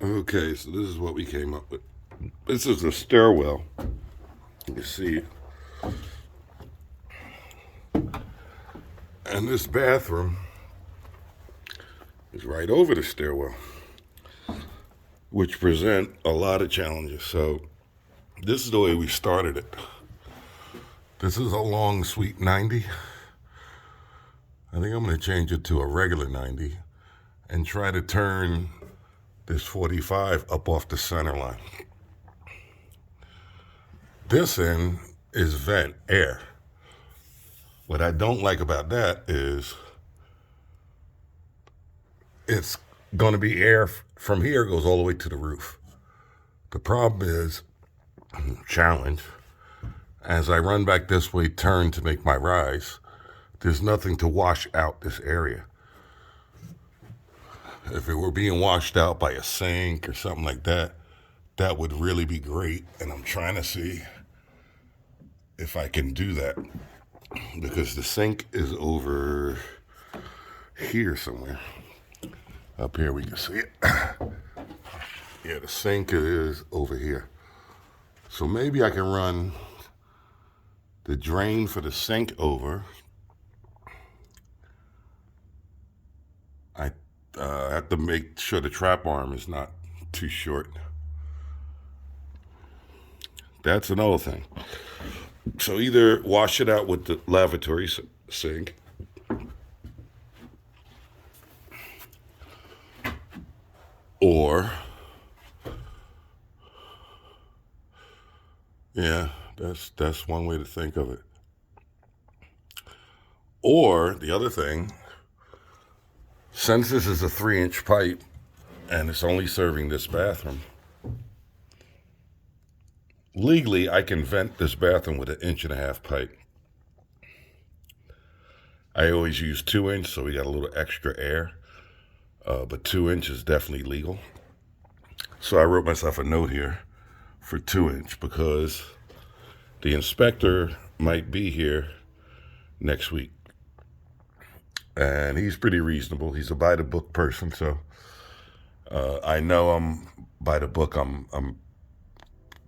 Okay, so this is what we came up with. This is a stairwell. You can see, and this bathroom is right over the stairwell, which present a lot of challenges. So this is the way we started it. This is a long suite 90. I think I'm going to change it to a regular 90 and try to turn this 45 up off the center line. This end is vent air. What I don't like about that is it's going to be air from here goes all the way to the roof. The problem is, challenge, as I run back this way, turn to make my rise, there's nothing to wash out this area. If it were being washed out by a sink or something like that, that would really be great. And I'm trying to see if I can do that because the sink is over here somewhere. Up here we can see it. Yeah, the sink is over here. So maybe I can run the drain for the sink over. I have to make sure the trap arm is not too short. That's another thing. So either wash it out with the lavatory sink, or yeah, that's one way to think of it. Or the other thing, since this is a 3-inch pipe and it's only serving this bathroom, legally I can vent this bathroom with an 1.5-inch pipe. I always use 2-inch, so we got a little extra air, but 2-inch is definitely legal. So I wrote myself a note here for 2-inch because the inspector might be here next week. And he's pretty reasonable. He's a by the book person, so I know I'm by the book. I'm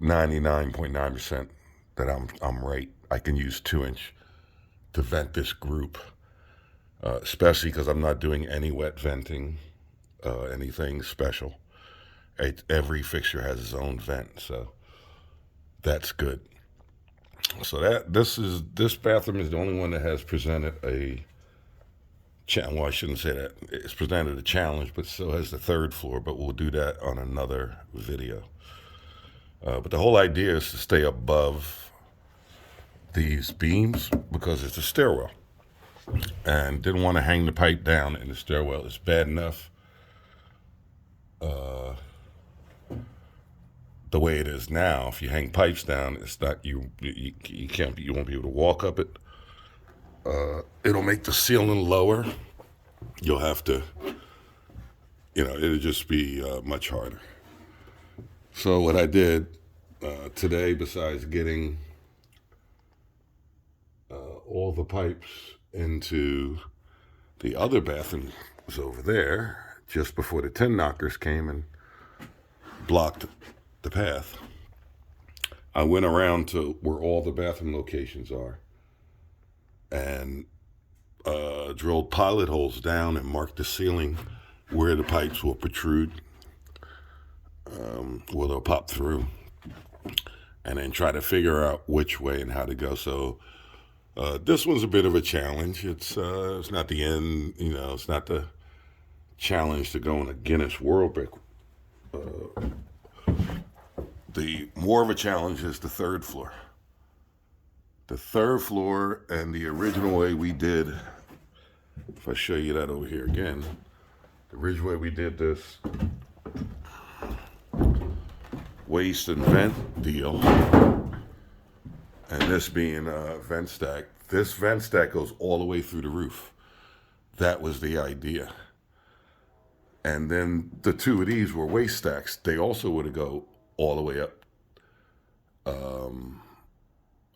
99.9% that I'm right. I can use 2-inch to vent this group, especially because I'm not doing any wet venting, anything special. Every fixture has its own vent, so that's good. So this bathroom is the only one that has presented a challenge. Well, I shouldn't say that. It's presented a challenge, but still has the third floor. But we'll do that on another video. But the whole idea is to stay above these beams because it's a stairwell, and didn't want to hang the pipe down in the stairwell. It's bad enough the way it is now. If you hang pipes down, it's not you can't you won't be able to walk up it. It'll make the ceiling lower. You'll have to, it'll just be much harder. So what I did today, besides getting all the pipes into the other bathroom, was over there just before the 10 knockers came and blocked the path. I went around to where all the bathroom locations are and drilled pilot holes down and marked the ceiling where the pipes will protrude, where they'll pop through, and then try to figure out which way and how to go. So this one's a bit of a challenge. It's not the end, it's not the challenge to go in a Guinness World Record. The more of a challenge is the third floor. The third floor and the original way we did, if I show you that over here again, the original way we did this waste and vent deal, and this being a vent stack, this vent stack goes all the way through the roof. That was the idea. And then the two of these were waste stacks. They also would have go all the way up.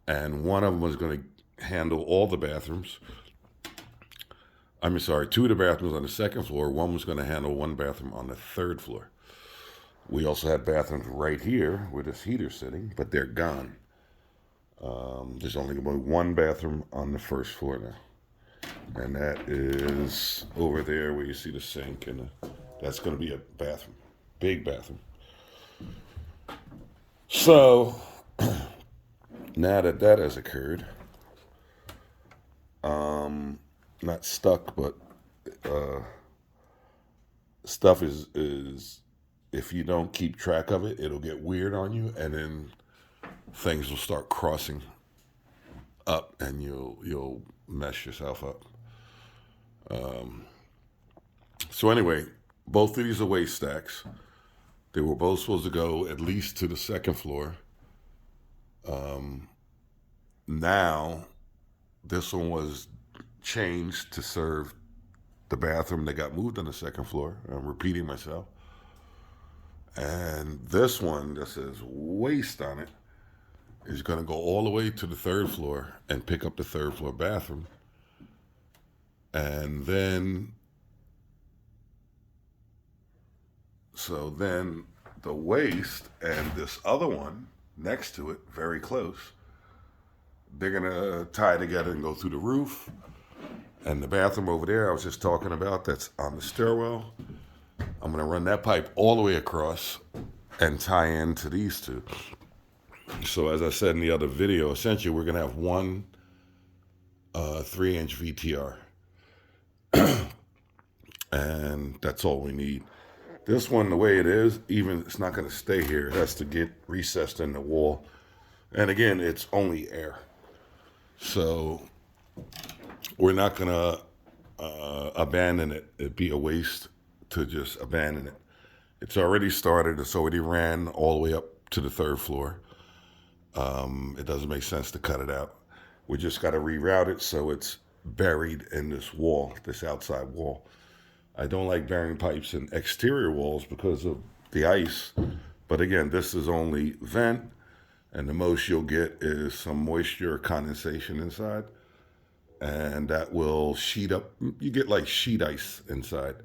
And one of them was going to handle all the bathrooms. Two of the bathrooms on the second floor. One was going to handle one bathroom on the third floor. We also had bathrooms right here where this heater's sitting, but they're gone. There's only one bathroom on the first floor now, and that is over there where you see the sink, and that's going to be a bathroom, big bathroom. So now that that has occurred, not stuck, but stuff is if you don't keep track of it, it'll get weird on you, and then things will start crossing up, and you'll mess yourself up. So anyway, both of these are waste stacks. They were both supposed to go at least to the second floor. Now, this one was changed to serve the bathroom that got moved on the second floor. I'm repeating myself. And this one that says waste on it is going to go all the way to the third floor and pick up the third floor bathroom. And then, so then the waste and this other one next to it, very close, they're going to tie together and go through the roof. And the bathroom over there I was just talking about, that's on the stairwell, I'm going to run that pipe all the way across and tie into these two. So as I said in the other video, essentially we're going to have one 3-inch VTR. And that's all we need. This one, the way it is, even it's not going to stay here. It has to get recessed in the wall. And again, it's only air. So we're not going to abandon it. It'd be a waste to just abandon it. It's already started. It's already ran all the way up to the third floor. It doesn't make sense to cut it out. We just got to reroute it so it's buried in this wall, this outside wall. I don't like burying pipes in exterior walls because of the ice. But again, this is only vent, and the most you'll get is some moisture or condensation inside. And that will sheet up. You get like sheet ice inside,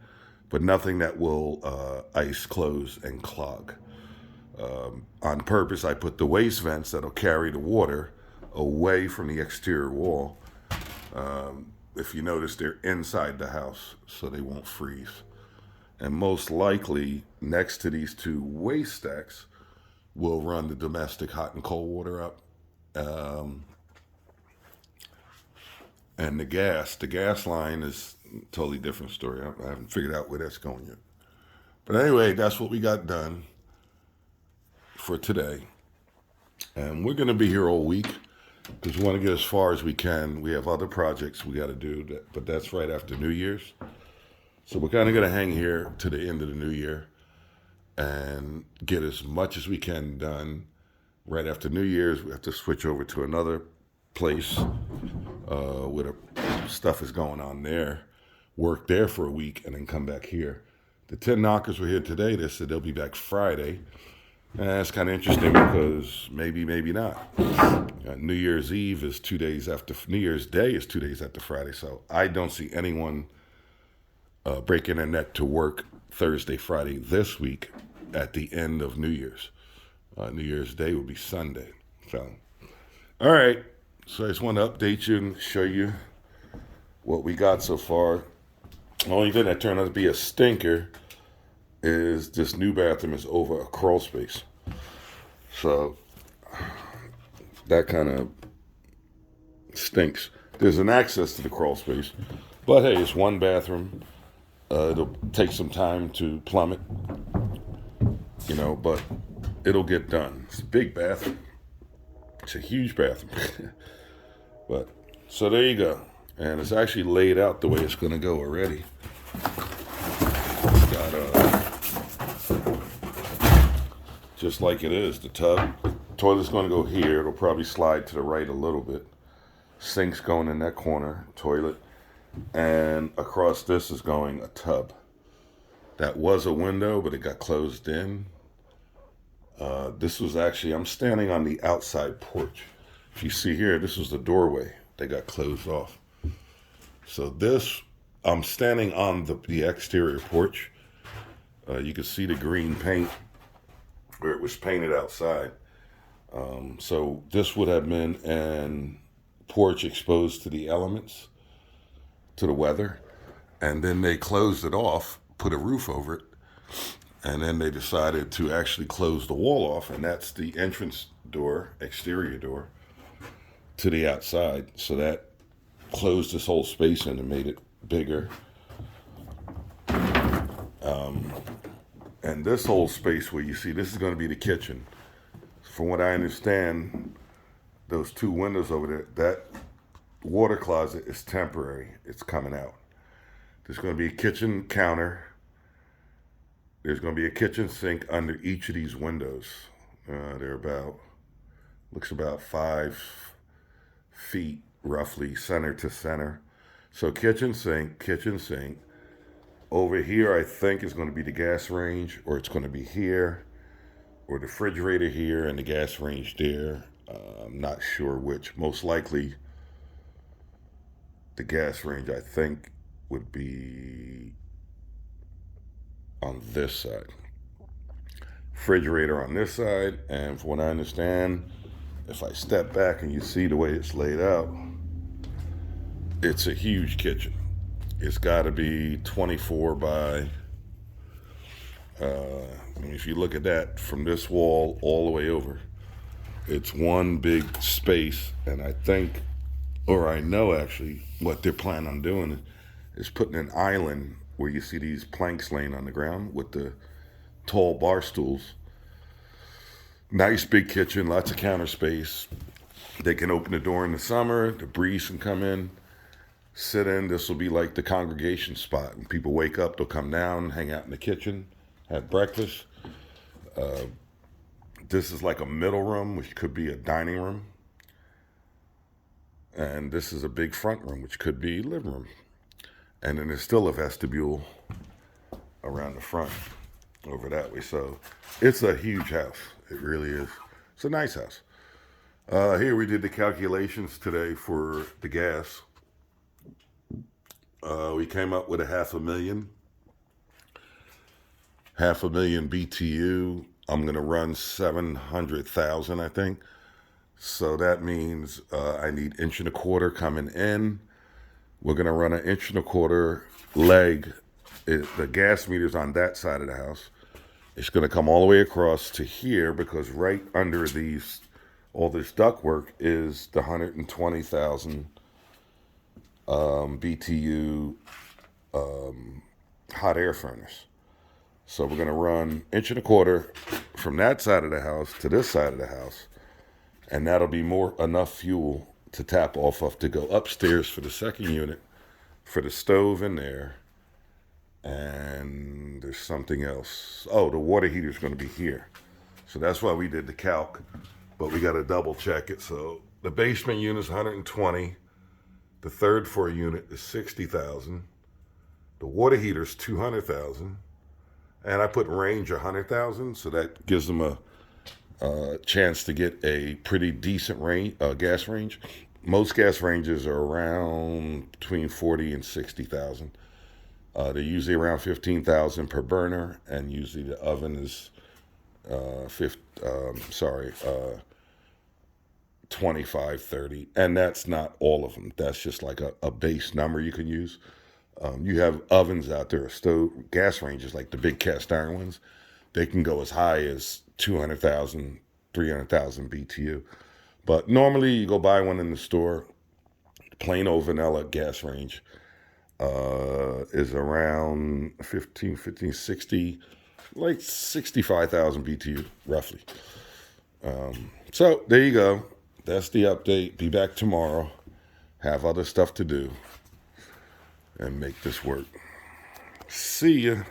but nothing that will ice close and clog. On purpose, I put the waste vents that'll carry the water away from the exterior wall. If you notice, they're inside the house, so they won't freeze. And most likely, next to these two waste stacks, we'll run the domestic hot and cold water up. And the gas line is a totally different story. I haven't figured out where that's going yet. But anyway, that's what we got done for today. And we're going to be here all week because we want to get as far as we can. We have other projects we got to do, but that's right after New Year's. So we're kind of going to hang here to the end of the new year and get as much as we can done. Right after New Year's, we have to switch over to another place where the stuff is going on there, work there for a week, and then come back here. The 10 knockers were here today. They said they'll be back Friday. And that's kind of interesting because maybe not. New Year's Eve is 2 days after, New Year's Day is 2 days after Friday. So I don't see anyone breaking their neck to work Thursday, Friday this week at the end of New Year's. New Year's Day will be Sunday. So, all right. So I just want to update you and show you what we got so far. The only thing that turned out to be a stinker is this new bathroom is over a crawl space. So that kind of stinks. There's an access to the crawl space, but hey, it's one bathroom. It'll take some time to plumb it, but it'll get done. It's a big bathroom. It's a huge bathroom. But so there you go. And it's actually laid out the way it's going to go already. It's got just like it is, the tub. Toilet's going to go here. It'll probably slide to the right a little bit. Sink's going in that corner, toilet. And across this is going a tub. That was a window, but it got closed in. This was actually, I'm standing on the outside porch. If you see here, this was the doorway. They got closed off. So this, I'm standing on the exterior porch. You can see the green paint where it was painted outside. So this would have been an porch exposed to the elements, to the weather, and then they closed it off, put a roof over it, and then they decided to actually close the wall off, and that's the entrance door, exterior door, to the outside. So that closed this whole space in and made it bigger. And this whole space where you see, this is going to be the kitchen. From what I understand, those two windows over there, that water closet is temporary. It's coming out. There's going to be a kitchen counter. There's going to be a kitchen sink under each of these windows. They're looks about 5 feet roughly, center to center. So kitchen sink. Over here, I think is going to be the gas range, or it's going to be here, or the refrigerator here and the gas range there. I'm not sure which. Most likely, the gas range, I think, would be on this side. Refrigerator on this side, and from what I understand, if I step back and you see the way it's laid out, it's a huge kitchen. It's got to be 24 by, if you look at that from this wall all the way over, it's one big space. And I think, or I know actually, what they're planning on doing is putting an island where you see these planks laying on the ground with the tall bar stools. Nice big kitchen, lots of counter space. They can open the door in the summer, the breeze can come in, sit in. This will be like the congregation spot. When people wake up, they'll come down, hang out in the kitchen, have breakfast. This is like a middle room, which could be a dining room. And this is a big front room, which could be living room. And then there's still a vestibule around the front over that way. So it's a huge house. It really is. It's a nice house. Here we did the calculations today for the gas. We came up with 500,000 BTU. I'm going to run 700,000, I think. So that means I need 1.25 inch coming in. We're going to run 1.25 inch leg. The gas meter's on that side of the house. It's going to come all the way across to here, because right under all this ductwork is the 120,000 BTU hot air furnace. So we're going to run 1.25 inch from that side of the house to this side of the house, and that'll be enough fuel to tap off of to go upstairs for the second unit, for the stove in there, and there's something else. Oh, the water heater's going to be here. So that's why we did the calc, but we got to double check it. So the basement unit is 120. The third floor unit is 60,000. The water heater is 200,000. And I put range 100,000, so that gives them a chance to get a pretty decent gas range. Most gas ranges are around between 40 and 60,000. They're usually around 15,000 per burner, and usually the oven is 25, 30, and that's not all of them. That's just like a base number you can use. You have ovens out there, gas ranges, like the big cast iron ones. They can go as high as 200,000, 300,000 BTU. But normally you go buy one in the store, plain old vanilla gas range is around 60, like 65,000 BTU, roughly. So there you go. That's the update. Be back tomorrow. Have other stuff to do and make this work. See ya.